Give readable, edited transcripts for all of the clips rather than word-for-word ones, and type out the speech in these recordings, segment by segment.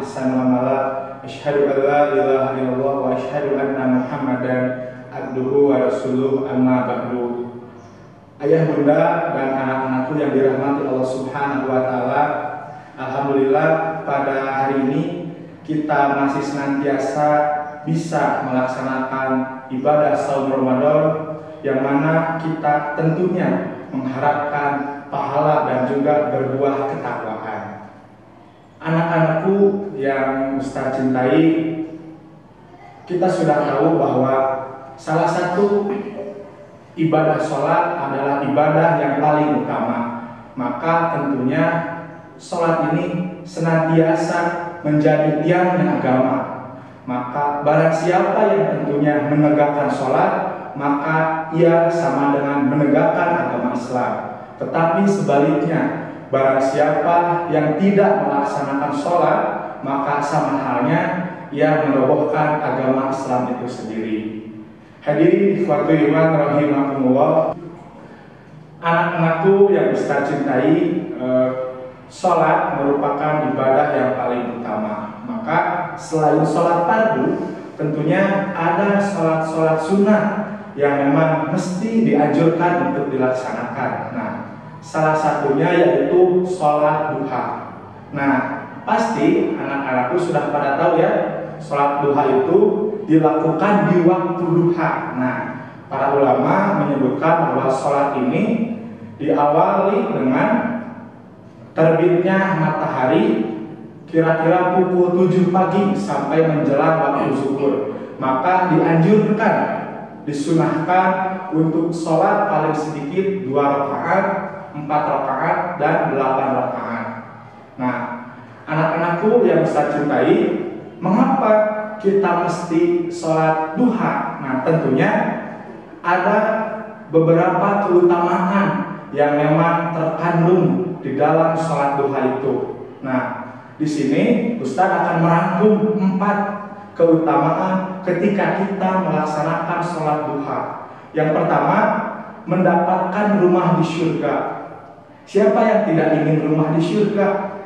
ahsanal amala. Asyhadu an la ilaha illallah wa asyhadu anna Muhammadan abduhu wa rasuluh, amma ba'du. Ayah, bunda, dan anak-anakku yang dirahmati Allah Subhanahu wa taala, alhamdulillah pada hari ini kita masih senantiasa bisa melaksanakan ibadah saum Ramadan, yang mana kita tentunya mengharapkan pahala dan juga berbuah ketakwaan. Anak-anakku yang Ustaz cintai, kita sudah tahu bahwa salah satu ibadah sholat adalah ibadah yang paling utama. Maka tentunya sholat ini senantiasa menjadi tiangnya agama. Maka barang siapa yang tentunya menegakkan sholat, maka ia sama dengan menegakkan agama Islam. Tetapi sebaliknya, barang siapa yang tidak melaksanakan sholat, maka sama halnya ia merobohkan agama Islam itu sendiri. Hadirin ikhwatul iman rahimakumullah, anak-anakku yang Ustaz cintai, sholat merupakan ibadah yang paling utama. Maka selain sholat fardu, tentunya ada sholat-sholat sunnah yang memang mesti dianjurkan untuk dilaksanakan. Nah, salah satunya yaitu sholat duha. Nah, pasti anak-anakku sudah pada tahu ya, sholat duha itu dilakukan di waktu duha. Nah, para ulama menyebutkan bahwa sholat ini diawali dengan terbitnya matahari kira-kira pukul 7 pagi sampai menjelang waktu zuhur. Maka dianjurkan, disunahkan untuk sholat paling sedikit 2 rakaat, 4 rakaat, dan 8 rakaat. Nah, anak-anakku yang Ustaz cintai, mengapa kita mesti sholat duha? Nah, tentunya ada beberapa keutamaan yang memang terkandung di dalam sholat duha itu. Nah, di sini Ustaz akan merangkum 4 keutamaan ketika kita melaksanakan sholat duha. Yang pertama, mendapatkan rumah di surga. Siapa yang tidak ingin rumah di surga?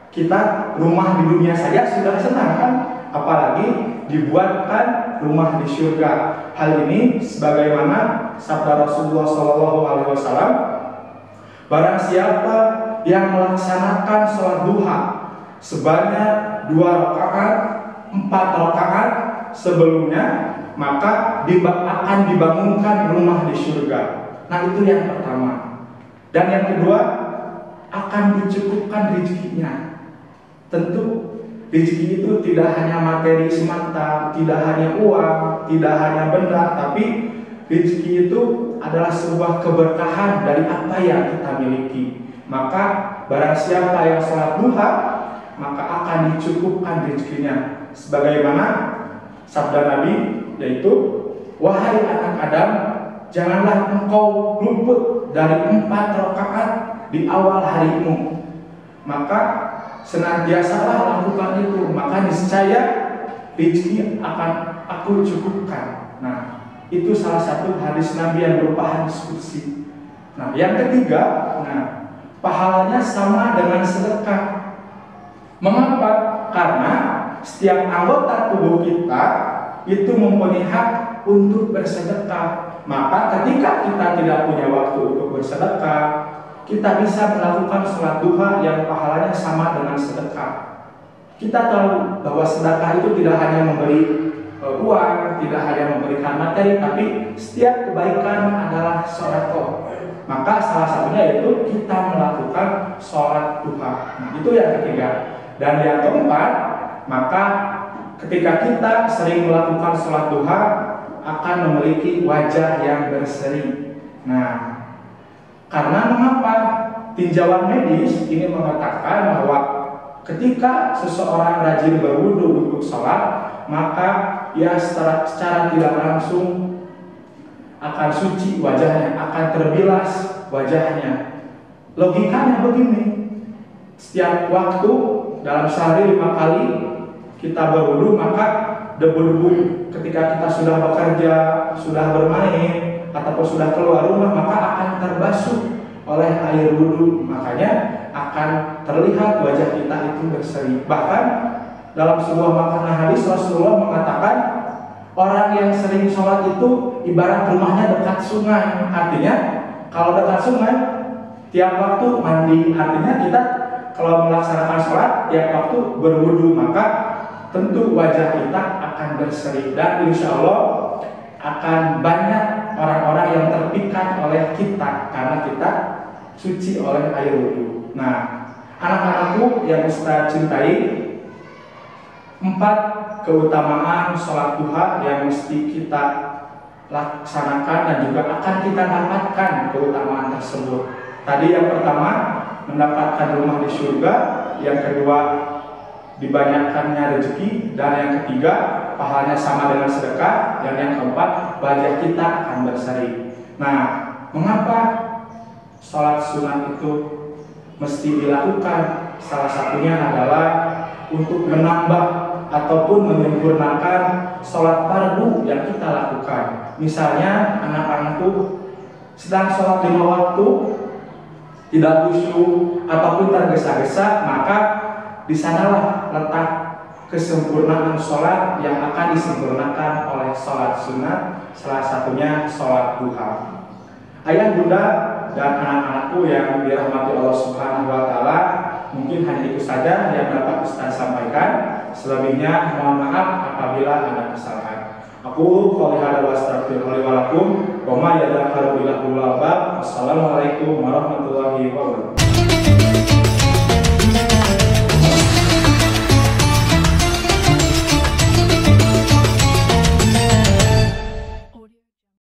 Kita rumah di dunia saja sudah senang kan? Apalagi dibuatkan rumah di surga. Hal ini sebagaimana sabda Rasulullah SAW, barang siapa yang melaksanakan sholat duha sebanyak 2 rakaat, 4 rakaat sebelumnya, maka akan dibangunkan rumah di surga. Nah, itu yang pertama. Dan yang kedua, akan dicukupkan rezekinya. Tentu rezeki itu tidak hanya materi semata, tidak hanya uang, tidak hanya benda, tapi rezeki itu adalah sebuah keberkahan dari apa yang kita miliki. Maka barang siapa yang sholat duha, maka akan dicukupkan rezekinya. Sebagaimana sabda Nabi, yaitu, wahai anak Adam, janganlah engkau luput dari 4 rakaat di awal harimu. Maka senantiasalah lakukan itu, maka niscaya rezeki akan aku cukupkan. Nah, itu salah satu hadis Nabi yang berupa hadis qudsi. Nah, yang ketiga, pahalanya sama dengan sedekah. Mengapa? Karena setiap anggota tubuh kita itu mempunyai hak untuk bersedekah. Maka ketika kita tidak punya waktu untuk bersedekah, kita bisa melakukan sholat duha yang pahalanya sama dengan sedekah. Kita tahu bahwa sedekah itu tidak hanya memberi uang, tidak hanya memberikan materi, tapi setiap kebaikan adalah sedekah. Maka salah satunya yaitu kita melakukan sholat duha. Nah, itu yang ketiga. Dan yang keempat, maka ketika kita sering melakukan sholat duha, akan memiliki wajah yang berseri. Nah, karena mengapa? Tinjauan medis ini mengatakan bahwa ketika seseorang rajin berwudu untuk sholat, maka ia secara tidak langsung akan suci wajahnya, akan terbilas wajahnya. Logikanya begini, setiap waktu dalam sehari 5 kali kita berwudu, maka debu-debu ketika kita sudah bekerja, sudah bermain, ataupun sudah keluar rumah, maka akan terbasuh oleh air wudu. Makanya akan terlihat wajah kita itu berseri. Bahkan dalam sebuah makna hadis Rasulullah mengatakan orang yang sering sholat itu ibarat rumahnya dekat sungai. Artinya kalau dekat sungai tiap waktu mandi, artinya kita kalau melaksanakan sholat tiap waktu berwudu, maka tentu wajah kita akan berseri dan insya Allah akan banyak orang-orang yang terpikat oleh kita karena kita suci oleh air wudu. Nah, anak-anakku yang Ustaz cintai, 4 keutamaan sholat duha yang mesti kita laksanakan dan juga akan kita dapatkan keutamaan tersebut. Tadi yang pertama, mendapatkan rumah di surga, yang kedua dibanyakkannya rezeki, dan yang ketiga pahalanya sama dengan sedekah, dan yang keempat wajah kita akan berseri. Nah, mengapa sholat sunat itu mesti dilakukan? Salah satunya adalah untuk menambah ataupun menyempurnakan sholat fardu yang kita lakukan. Misalnya anak-anakku sedang sholat 5 waktu tidak khusyuk ataupun tergesa-gesa, maka di sanalah letak kesempurnaan sholat yang akan disempurnakan oleh sholat sunat, salah satunya sholat duha. Ayah, bunda, dan anak-anakku yang dirahmati Allah Subhanahu wa Ta'ala, mungkin hanya itu saja yang dapat Ustaz sampaikan. Selebihnya mohon maaf apabila ada kesalahan. Aku qouli hadza wa astaghfirullahi wa lakum wa ma yadhakkaru illa ulul albab. Wassalamualaikum warahmatullahi wabarakatuh.